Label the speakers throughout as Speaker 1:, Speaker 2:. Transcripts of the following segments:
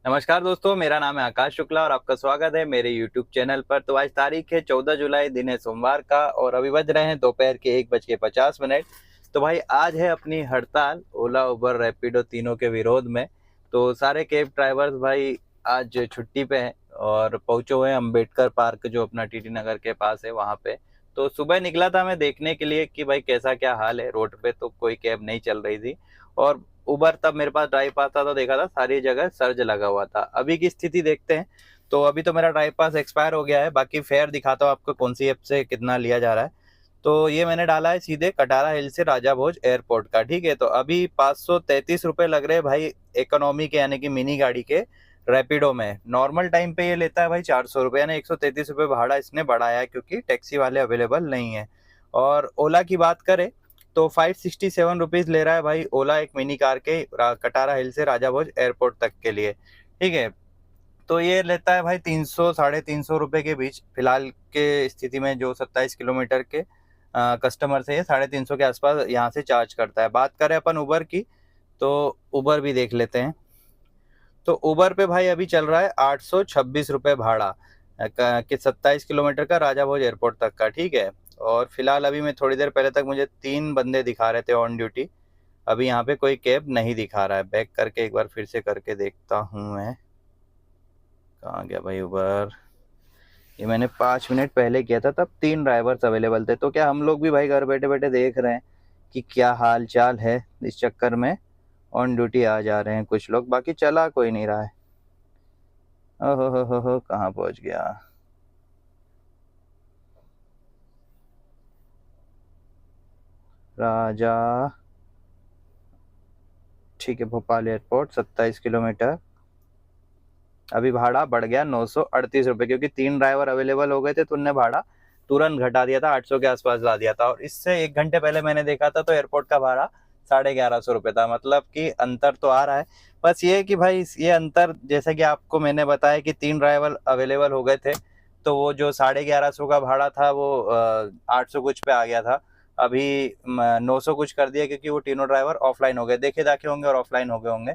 Speaker 1: नमस्कार दोस्तों, मेरा नाम है आकाश शुक्ला और आपका स्वागत है मेरे YouTube चैनल पर। तो आज तारीख है 14 जुलाई, दिन है सोमवार का और अभी बज रहे हैं दोपहर के 1:50। तो भाई आज है अपनी हड़ताल ओला उबर रैपिडो तीनों के विरोध में। तो सारे कैब ड्राइवर्स भाई आज छुट्टी पे हैं और पहुंचे हुए हैं अम्बेडकर पार्क जो अपना टीटी नगर के पास है वहाँ पे। तो सुबह निकला था मैं देखने के लिए कि भाई कैसा क्या हाल है रोड पे। तो कोई कैब नहीं चल रही थी और उबर तब मेरे पास ड्राइव पास था तो देखा था सारी जगह सर्ज लगा हुआ था। अभी की स्थिति देखते हैं। तो अभी तो मेरा ड्राइव पास एक्सपायर हो गया है, बाकी फेयर दिखाता हूँ आपको कौन सी ऐप से कितना लिया जा रहा है। तो ये मैंने डाला है सीधे कटारा हिल से राजा भोज एयरपोर्ट का, ठीक है। तो अभी 533 रुपये लग रहे हैं भाई इकोनॉमी के, यानी कि मिनी गाड़ी के रैपिडो में। नॉर्मल टाइम पे ये लेता है भाई 400 रुपये, यानी 133 रुपये भाड़ा इसने बढ़ाया है क्योंकि टैक्सी वाले अवेलेबल नहीं है। और ओला की बात करें तो 567 रुपीज़ ले रहा है भाई ओला एक मिनी कार के कटारा हिल से राजा भोज एयरपोर्ट तक के लिए, ठीक है। तो ये लेता है भाई 300 साढ़े 300 रुपये के बीच फिलहाल के स्थिति में। जो 27 किलोमीटर के कस्टमर से ये 350 के आसपास यहाँ से चार्ज करता है। बात करें अपन उबर की तो उबर भी देख लेते हैं। तो उबर पे भाई अभी चल रहा है 826 रुपये भाड़ा कि 27 किलोमीटर का राजा भोज एयरपोर्ट तक का, ठीक है। और फिलहाल अभी मैं थोड़ी देर पहले तक मुझे 3 बंदे दिखा रहे थे ऑन ड्यूटी। अभी यहाँ पे कोई कैब नहीं दिखा रहा है। बैक करके एक बार फिर से करके देखता हूँ मैं। कहाँ गया भाई उबर? ये मैंने 5 मिनट पहले किया था, तब 3 ड्राइवर्स अवेलेबल थे। तो क्या हम लोग भी भाई घर बैठे बैठे देख रहे हैं कि क्या हाल चाल है, इस चक्कर में ऑन ड्यूटी आ जा रहे हैं कुछ लोग, बाकी चला कोई नहीं रहा है। ओहो हो कहाँ पहुँच गया? राजा, ठीक है, भोपाल एयरपोर्ट 27 किलोमीटर। अभी भाड़ा बढ़ गया 938 रुपये क्योंकि 3 ड्राइवर अवेलेबल हो गए थे तो उनने भाड़ा तुरंत घटा दिया था, 800 के आसपास ला दिया था। और इससे 1 घंटे पहले मैंने देखा था तो एयरपोर्ट का भाड़ा 1150 रुपये था। मतलब कि अंतर तो आ रहा है। बस ये कि भाई ये अंतर, जैसे कि आपको मैंने बताया कि 3 ड्राइवर अवेलेबल हो गए थे तो वो जो 1150 का भाड़ा था वो 800 कुछ पे आ गया था। अभी 900 कुछ कर दिया क्योंकि वो तीनों ड्राइवर ऑफलाइन हो गए, देखे दाखे होंगे और ऑफलाइन हो गए होंगे।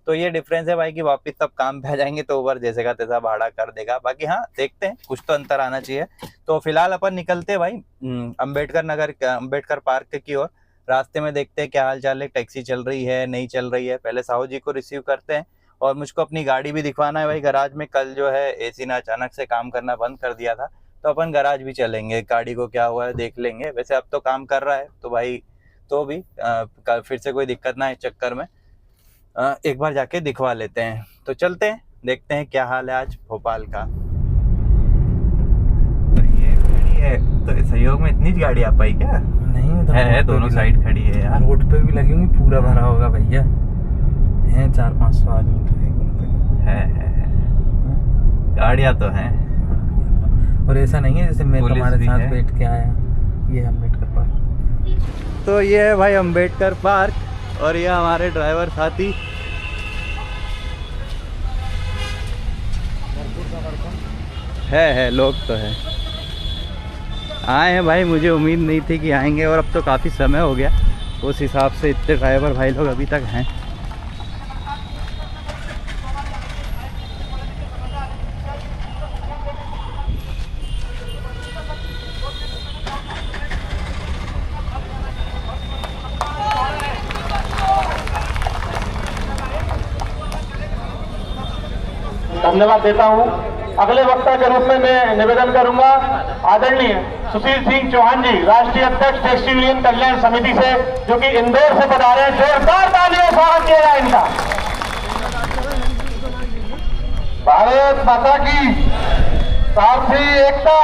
Speaker 1: तो ये डिफरेंस है भाई कि वापस तब काम पे आ जाएंगे तो उबर जैसे का तैसा भाड़ा कर देगा। बाकी हाँ देखते हैं, कुछ तो अंतर आना चाहिए। तो फिलहाल अपन निकलते हैं भाई अम्बेडकर नगर अम्बेडकर पार्क की ओर। रास्ते में देखते हैं क्या हाल चाल है, टैक्सी चल रही है नहीं चल रही है। पहले साहू जी को रिसीव करते हैं और मुझको अपनी गाड़ी भी दिखवाना है भाई गराज में। कल जो है एसी ने अचानक से काम करना बंद कर दिया था तो अपन गराज भी चलेंगे, गाड़ी को क्या हुआ है देख लेंगे। वैसे अब तो काम कर रहा है तो भाई तो भी फिर से कोई दिक्कत ना इस चक्कर में एक बार जाके दिखवा लेते हैं। तो चलते हैं, देखते हैं क्या हाल है आज भोपाल का। तो ये खड़ी है तो सहयोग में इतनी गाड़ी आ पाई क्या?
Speaker 2: नहीं
Speaker 1: है दोनों साइड खड़ी है यार।
Speaker 2: रोड पे भी लगी होंगी, पूरा भरा होगा भैया। हैं 400-500 आदमी तो
Speaker 1: है गाड़ियाँ तो हैं।
Speaker 2: और ऐसा नहीं है जैसे मैं
Speaker 1: पुलिस
Speaker 2: तुम्हारे
Speaker 1: भी
Speaker 2: साथ
Speaker 1: है।
Speaker 2: बैठ के आया। ये अम्बेडकर पार्क।
Speaker 1: तो ये है भाई अम्बेडकर पार्क और ये हमारे ड्राइवर साथी। है लोग तो है, आए हैं भाई। मुझे उम्मीद नहीं थी कि आएंगे और अब तो काफ़ी समय हो गया, उस हिसाब से इतने ड्राइवर भाई लोग अभी तक हैं।
Speaker 3: धन्यवाद देता हूं। अगले वक्ता के रूप में मैं निवेदन करूंगा आदरणीय सुशील सिंह चौहान जी, राष्ट्रीय अध्यक्ष टैक्सी यूनियन कल्याण समिति से, जो कि इंदौर से बता रहे हैं। जोरदार तालियों से स्वागत किया जाए इनका। भारत माता की, सारथी एकता।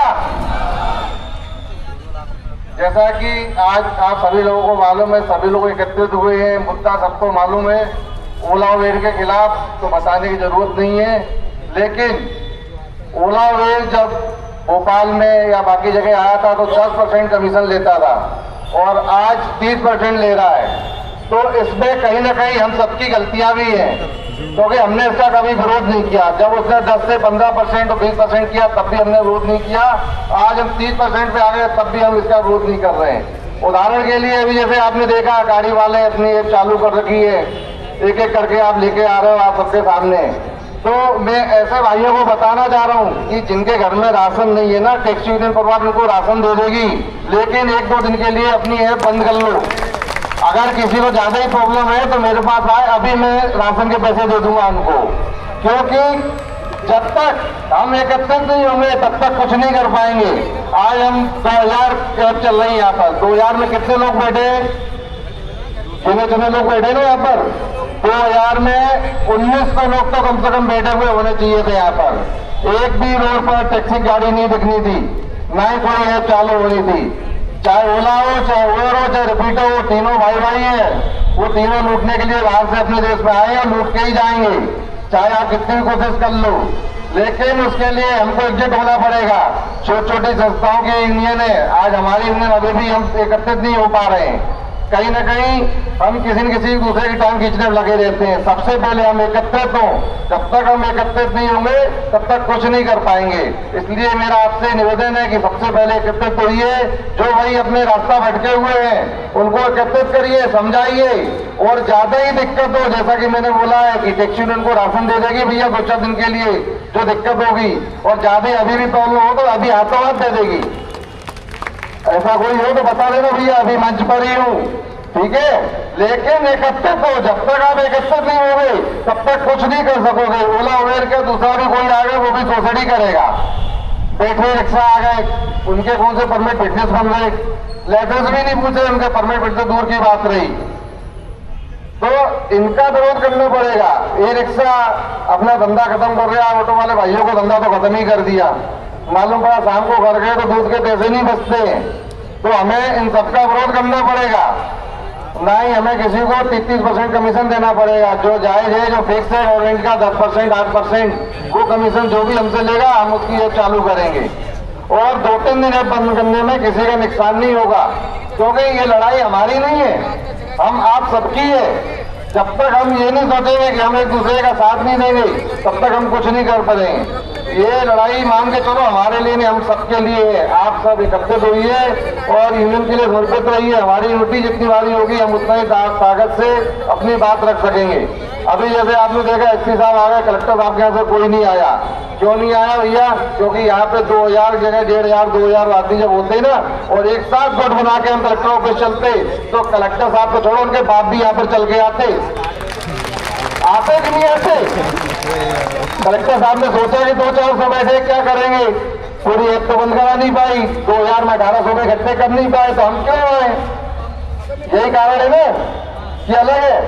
Speaker 3: जैसा कि आज आप सभी लोगों को मालूम है, सभी लोग एकत्रित हुए हैं, मुद्दा सबको मालूम है। ओला उबेर के खिलाफ तो बताने की जरूरत नहीं है, लेकिन ओला उबेर जब भोपाल में या बाकी जगह आया था तो 10% कमीशन लेता था और आज 30% ले रहा है। तो इसमें कहीं ना कहीं हम सबकी गलतियां भी हैं, क्योंकि हमने इसका कभी विरोध नहीं किया। जब उसने 10 से 15% और 20% किया तब भी हमने विरोध नहीं किया। आज हम 30% पे आ गए तब भी हम इसका विरोध नहीं कर रहे हैं। उदाहरण के लिए अभी जैसे आपने देखा गाड़ी वाले अपनी ऐप चालू कर रखी है, एक एक करके आप लेके आ रहे हो आप सबके सामने। तो मैं ऐसे भाइयों को बताना चाह रहा हूँ कि जिनके घर में राशन नहीं है ना, टैक्सी यूनियन परिवार उनको राशन दे देगी, लेकिन 1-2 दिन के लिए अपनी ऐप बंद कर लो। अगर किसी को ज्यादा ही प्रॉब्लम है तो मेरे पास आए, अभी मैं राशन के पैसे दे दूंगा उनको। क्योंकि जब तक हम एकत्रित नहीं होंगे तब तक कुछ नहीं कर पाएंगे। आज हम 2000 कैब चल रही है यहाँ पर। 2000 में कितने लोग बैठे? गिने लोग बैठे ना यहाँ पर। 2000 में 1900 लोग तो कम से कम बैठे हुए होने चाहिए थे यहाँ पर। एक भी रोड पर टैक्सी गाड़ी नहीं दिखनी थी, ना ही कोई ऐप चालू होनी थी। चाहे ओला हो, चाहे उबर हो, चाहे रैपिडो हो, तीनों भाई भाई है। वो तीनों लूटने के लिए बाहर से अपने देश में आए और लूट के ही जाएंगे, चाहे आप कितनी भी कोशिश कर लो। लेकिन उसके लिए हमको एकजुट होना पड़ेगा। छोटी छोटी संस्थाओं की यूनियन है, आज हमारी यूनियन अभी भी हम एकत्रित नहीं हो पा रहे हैं। कहीं ना कहीं हम किसी न किसी दूसरे की टांग खींचने में लगे रहते हैं। सबसे पहले हम एकत्रित हों। जब तक हम एकत्रित नहीं होंगे तब तक कुछ नहीं कर पाएंगे। इसलिए मेरा आपसे निवेदन है कि सबसे पहले एकत्रित होइए। जो भाई अपने रास्ता भटके हुए हैं उनको एकत्रित करिए, समझाइए। और ज्यादा ही दिक्कत हो, जैसा कि मैंने बोला है कि टैक्सी यूनियन को राशन दे देगी भैया 2-4 दिन के लिए जो दिक्कत होगी, और ज्यादा अभी भी प्रॉब्लम हो तो अभी हाथों हाथ दे देगी। ऐसा कोई हो तो बता देना भैया, अभी मंच पर ही हूँ, ठीक है। लेकिन एकत्रित हो। जब तक आप एकत्रित नहीं होंगे तब तक कुछ नहीं कर सकोगे। ओला उबेर के दूसरा भी कोई आ गया वो भी सोसाइटी करेगा। बैटरी रिक्शा आ गए, उनके कौन से परमिट फिटनेस बन गए, लेटर्स भी नहीं पूछे उनके, परमिट फिटनेस दूर की बात रही। तो इनका विरोध करना पड़ेगा। ये रिक्शा अपना धंधा खत्म कर रहा है, ऑटो वाले भाइयों को धंधा तो खत्म ही कर दिया। मालूम पड़ा शाम को घर गए तो दूध के पैसे नहीं बचते हैं। तो हमें इन सबका विरोध करना पड़ेगा। ना ही हमें किसी को 33% कमीशन देना पड़ेगा। जो जायज है, जो फिक्स है गवर्नमेंट का 10%, 8%, वो कमीशन जो भी हमसे लेगा हम उसकी ऐप चालू करेंगे। और 2-3 दिन ऐप बंद करने में किसी का नुकसान नहीं होगा, क्योंकि ये लड़ाई हमारी नहीं है, हम आप सबकी है। जब तक हम ये नहीं सोचेंगे कि हम एक दूसरे का साथ नहीं देंगे तब तक हम कुछ नहीं कर पाएंगे। ये लड़ाई मान के चलो हमारे लिए नहीं, हम सबके लिए है। आप सब एकत्रित होइए और यूनियन के लिए समर्पित रहिए। हमारी यूनिटी जितनी भारी होगी हम उतना ही ताकत से अपनी बात रख सकेंगे। अभी जैसे आपने देखा एसपी साहब आ गए, कलेक्टर साहब के यहाँ से कोई नहीं आया। क्यों नहीं आया भैया? क्योंकि यहाँ पे 2000 जगह 1500 2000 आदमी जब होते ही ना और एक साथ गुट बना के हम कलेक्टर ऑफिस चलते तो कलेक्टर साहब को छोड़ो उनके बाप भी यहाँ पर चल के आते कि नहीं आते? कलेक्टर साहब ने सोचा कि 200-400 बैठे क्या करेंगे, पूरी ऐप तो बंद करा नहीं पाई, 2000 में 1800 में इकट्ठे कर नहीं पाए, तो हम क्यों आए? यही कारण है ना कि अलग है,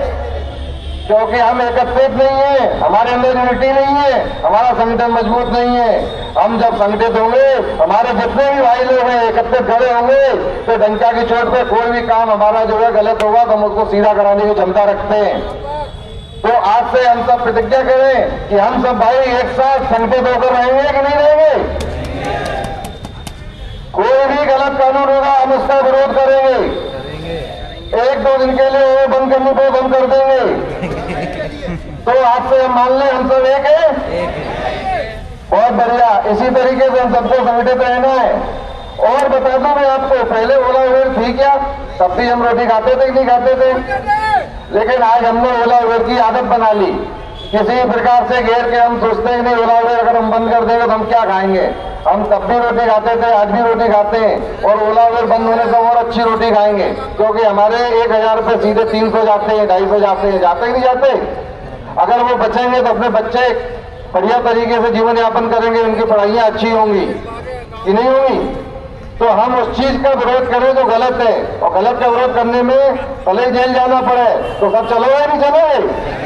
Speaker 3: क्योंकि हम एकत्रित नहीं है, हमारे अंदर यूनिटी नहीं है, हमारा संगठन मजबूत नहीं है। हम जब संगठित होंगे, हमारे जितने भी भाई लोग हैं एकत्रित खड़े होंगे तो डंका की चोट पे कोई भी काम हमारा जो है गलत होगा तो हम उसको सीधा कराने की क्षमता रखते हैं। तो आज से हम सब प्रतिज्ञा करें कि हम सब भाई एक साथ संगठित होकर रहेंगे कि नहीं रहेंगे। कोई भी गलत कानून होगा हम उसका विरोध करेंगे। 1-2 दिन के लिए वो बंद करने को बंद कर देंगे। तो आज से हम मान लें हम सब एक है, बहुत बढ़िया। इसी तरीके से हम सबको संगठित रहना है। और बता दूं मैं आपको, पहले ओला उबेर थी क्या, तब भी हम रोटी खाते थे कि नहीं खाते थे? लेकिन आज हमने ओला उबेर की आदत बना ली। किसी प्रकार से घेर के हम सोचते हैं नहीं ओला उबेर अगर हम बंद कर देंगे तो हम क्या खाएंगे। हम तब भी रोटी खाते थे, आज भी रोटी खाते हैं, और ओला उबेर बंद होने से और अच्छी रोटी खाएंगे, क्योंकि हमारे 1000 रुपये सीधे 300 जाते हैं, 250 जाते हैं, जाते ही नहीं जाते। अगर वो बचेंगे तो अपने बच्चे बढ़िया तरीके से जीवन यापन करेंगे, उनकी पढ़ाइयाँ अच्छी होंगी कि नहीं होंगी। तो हम उस चीज का विरोध करें जो गलत है, और गलत का विरोध करने में भले जेल जाना पड़े तो सब चलोगे नहीं चलोगे।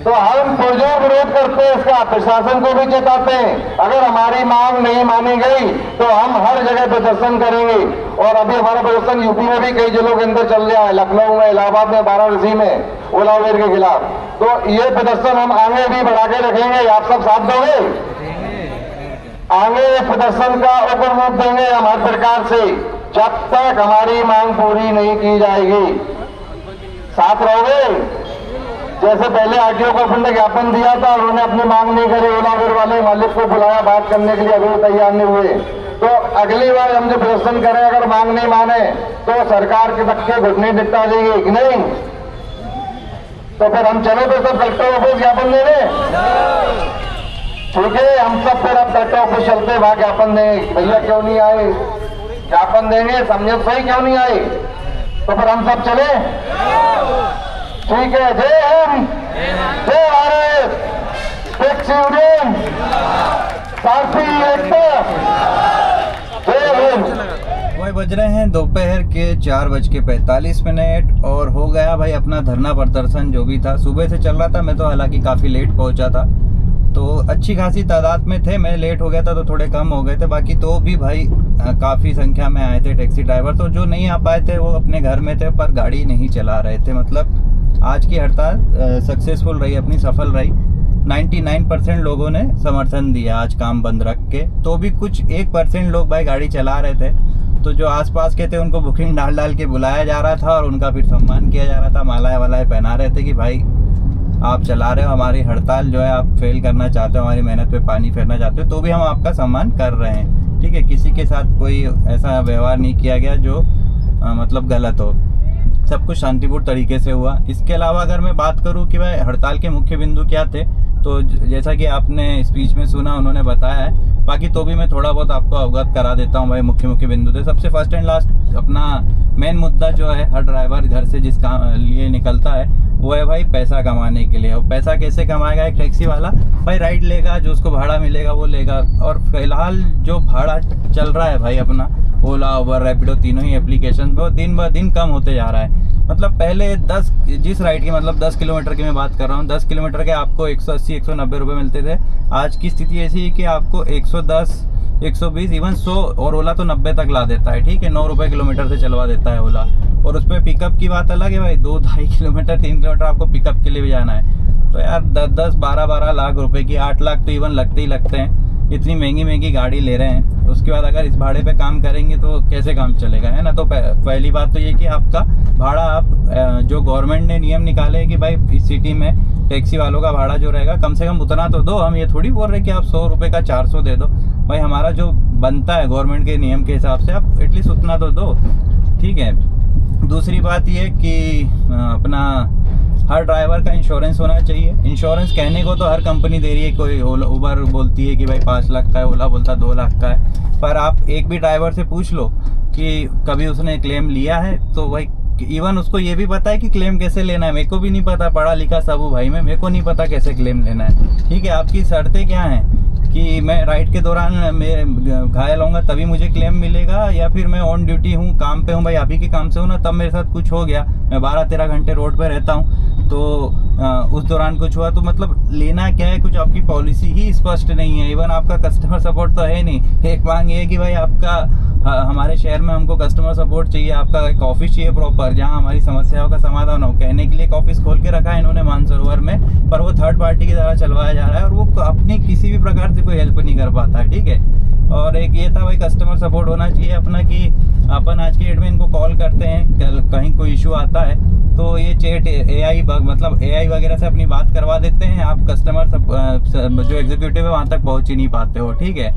Speaker 3: तो हम पुरजोर विरोध करते हैं इसका, प्रशासन को भी चेताते हैं। अगर हमारी मांग नहीं मानी गई तो हम हर जगह प्रदर्शन करेंगे। और अभी हमारा प्रदर्शन यूपी में भी कई जिलों के अंदर चल रहा है, लखनऊ में, इलाहाबाद में, वाराणसी में ओला उबेर के खिलाफ। तो ये प्रदर्शन हम आगे भी बढ़ा के रखेंगे। आप सब साथ दोगे? आगे प्रदर्शन का उग्र रूप देंगे हम हर प्रकार से, जब तक हमारी मांग पूरी नहीं की जाएगी। साथ रहोगे? जैसे पहले आरटीओ को ने ज्ञापन दिया था और उन्होंने अपनी मांग नहीं करी, ओला उबेर वाले मालिक को बुलाया बात करने के लिए, अभी तैयार नहीं हुए। तो अगली बार हम जो प्रदर्शन करें अगर मांग नहीं माने तो सरकार के धक्के घुटने निपटा देंगे कि नहीं? तो फिर हम चले तो सब कलेक्टर ऑफिस ज्ञापन देने। ठीक है, हम सब फिर अब कलेक्टर ऑफिस चलते वहां ज्ञापन देंगे। भैया क्यों नहीं आए, ज्ञापन देंगे, समझे सही क्यों नहीं आए, तो फिर हम सब चले। ठीक है, जय हिंद, जय भारत, टैक्सी यूनियन, सारथी एकता, जय हिंद।
Speaker 1: वही बज रहे हैं दोपहर के 4:45 और हो गया भाई अपना धरना प्रदर्शन जो भी था। सुबह से चल रहा था, मैं तो हालांकि काफ़ी लेट पहुंचा था, तो अच्छी खासी तादाद में थे। मैं लेट हो गया था तो थोड़े कम हो गए थे, बाकी तो भी भाई काफ़ी संख्या में आए थे टैक्सी ड्राइवर। तो जो नहीं आ पाए थे वो अपने घर में थे पर गाड़ी नहीं चला रहे थे। मतलब आज की हड़ताल सक्सेसफुल रही, अपनी सफल रही। 99% लोगों ने समर्थन दिया आज काम बंद रख के। तो भी कुछ 1% लोग भाई गाड़ी चला रहे थे, तो जो आसपास के थे उनको बुकिंग डाल डाल के बुलाया जा रहा था और उनका फिर सम्मान किया जा रहा था। मालाएं वालाएं पहना रहे थे कि भाई आप चला रहे हो, हमारी हड़ताल जो है आप फेल करना चाहते हो, हमारी मेहनत पे पानी फेरना चाहते हो, तो भी हम आपका सम्मान कर रहे हैं। ठीक है, किसी के साथ कोई ऐसा व्यवहार नहीं किया गया जो मतलब गलत हो। सब कुछ शांतिपूर्ण तरीके से हुआ। इसके अलावा अगर मैं बात करूं कि भाई हड़ताल के मुख्य बिंदु क्या थे, तो जैसा कि आपने स्पीच में सुना उन्होंने बताया है, बाकी तो भी मैं थोड़ा बहुत आपको अवगत करा देता हूं। भाई मुख्य बिंदु थे। सबसे फर्स्ट एंड लास्ट अपना मेन मुद्दा जो है, हर ड्राइवर घर से जिसका लिए निकलता है वो है भाई पैसा कमाने के लिए। और पैसा कैसे कमाएगा एक टैक्सी वाला? भाई राइड लेगा, जो उसको भाड़ा मिलेगा वो लेगा। और फिलहाल जो भाड़ा चल रहा है भाई अपना ओला, उबर, रैपिडो, तीनों ही एप्लीकेशन पे, वो दिन ब दिन कम होते जा रहा है। मतलब पहले 10 जिस राइड की, मतलब 10 किलोमीटर की मैं बात कर रहा हूँ, 10 किलोमीटर के आपको 180-190 रुपये मिलते थे। आज की स्थिति ऐसी है कि आपको 110, 120, इवन 100, और ओला तो 90 तक ला देता है। ठीक है, 9 रुपये किलोमीटर से चलवा देता है ओला। और उस पर पिकअप की बात अलग है भाई, 2-2.5 किलोमीटर, 3 किलोमीटर आपको पिकअप के लिए भी जाना है। तो यार 10-10, 12-12 लाख रुपए की, 8 लाख तो इवन लगते ही लगते हैं। इतनी महंगी गाड़ी ले रहे हैं, उसके बाद अगर इस भाड़े पे काम करेंगे तो कैसे काम चलेगा, है ना। तो पहली बात तो ये कि आपका भाड़ा, आप जो गवर्नमेंट ने नियम निकाले हैं कि भाई इस सिटी में टैक्सी वालों का भाड़ा जो रहेगा कम से कम उतना तो दो। हम ये थोड़ी बोल रहे कि आप 100 रुपये का 400 दे दो। भाई हमारा जो बनता है गवर्नमेंट के नियम के हिसाब से आप एटलीस्ट उतना तो दो। ठीक है, दूसरी बात ये कि अपना हर ड्राइवर का इंश्योरेंस होना चाहिए। इंश्योरेंस कहने को तो हर कंपनी दे रही है, कोई उबर बोलती है कि भाई 5 लाख का है, ओला बोलता 2 लाख का है। पर आप एक भी ड्राइवर से पूछ लो कि कभी उसने क्लेम लिया है, तो भाई इवन उसको ये भी पता है कि क्लेम कैसे लेना है। मेरे को भी नहीं पता, पढ़ा लिखा सब हूँ भाई मैं, मेरे को नहीं पता कैसे क्लेम लेना है। ठीक है, आपकी शर्तें क्या हैं कि मैं राइड के दौरान मैं घायल होऊंगा तभी मुझे क्लेम मिलेगा, या फिर मैं ऑन ड्यूटी हूँ, काम पे हूँ, भाई अभी के काम से हूँ ना, तब मेरे साथ कुछ हो गया, मैं 12-13 घंटे रोड पे रहता हूँ, तो उस दौरान कुछ हुआ, तो मतलब लेना क्या है, कुछ आपकी पॉलिसी ही स्पष्ट नहीं है। इवन आपका कस्टमर सपोर्ट तो है नहीं। एक मांग ये है कि भाई आपका हमारे शहर में हमको कस्टमर सपोर्ट चाहिए, आपका एक ऑफिस चाहिए प्रॉपर, जहाँ हमारी समस्याओं का समाधान हो। कहने के लिए एक ऑफिस खोल के रखा है इन्होंने मानसरोवर में, पर वो थर्ड पार्टी की तरह चलवाया जा रहा है और वो अपनी किसी भी प्रकार से कोई हेल्प नहीं कर पाता है। ठीक है, और एक ये था भाई कस्टमर सपोर्ट होना चाहिए अपना, कि अपन आज के डेट में इनको कॉल करते हैं, कहीं कोई इशू आता है तो ये चैट AI वगैरह से अपनी बात करवा देते हैं। आप कस्टमर जो एग्जीक्यूटिव है वहाँ तक पहुँच ही नहीं पाते हो। ठीक है,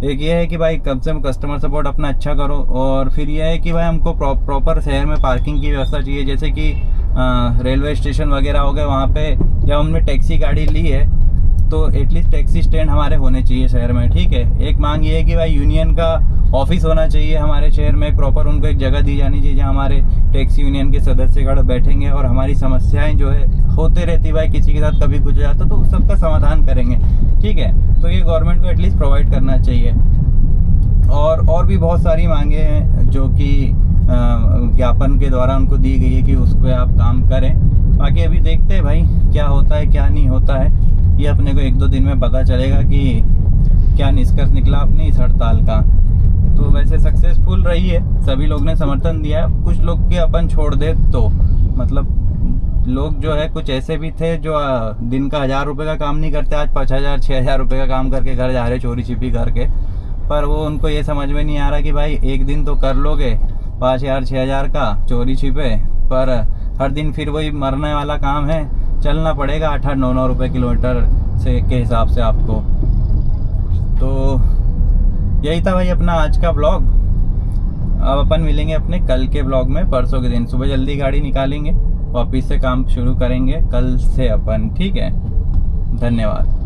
Speaker 1: एक ये है कि भाई कम से कम कस्टमर सपोर्ट अपना अच्छा करो। और फिर ये है कि भाई हमको प्रॉपर शहर में पार्किंग की व्यवस्था चाहिए, जैसे कि रेलवे स्टेशन वगैरह हो गए, वहाँ पे जब हमने टैक्सी गाड़ी ली है तो एटलीस्ट टैक्सी स्टैंड हमारे होने चाहिए शहर में। ठीक है, एक मांग ये है कि भाई यूनियन का ऑफिस होना चाहिए हमारे शहर में, प्रॉपर उनको एक जगह दी जानी चाहिए जहाँ हमारे टैक्सी यूनियन के सदस्यगण बैठेंगे और हमारी समस्याएं जो है होते रहती, भाई किसी के साथ कभी कुछ हो जाता तो सबका समाधान करेंगे। ठीक है, तो ये गवर्नमेंट को एटलीस्ट प्रोवाइड करना चाहिए। और भी बहुत सारी मांगे हैं जो कि ज्ञापन के द्वारा उनको दी गई है कि उस पर आप काम करें। बाकी अभी देखते हैं भाई क्या होता है क्या नहीं होता है, ये अपने को 1-2 दिन में पता चलेगा कि क्या निष्कर्ष निकला अपनी इस हड़ताल का। तो वैसे सक्सेसफुल रही है, सभी लोग ने समर्थन दिया है। कुछ लोग के अपन छोड़ दे तो मतलब लोग जो है कुछ ऐसे भी थे जो दिन का 1000 रुपये का काम नहीं करते, आज 5000-6000 रुपये का काम करके घर जा रहे चोरी छिपी करके। पर वो उनको ये समझ में नहीं आ रहा कि भाई एक दिन तो कर लोगे 5000-6000 का चोरी छिपे, पर हर दिन फिर वही मरने वाला काम है, चलना पड़ेगा 8-9 रुपये किलोमीटर से के हिसाब से आपको। तो यही था भाई अपना आज का ब्लॉग। अब अपन मिलेंगे अपने कल के ब्लॉग में, परसों के दिन सुबह जल्दी गाड़ी निकालेंगे, वापिस से काम शुरू करेंगे कल से अपन। ठीक है, धन्यवाद।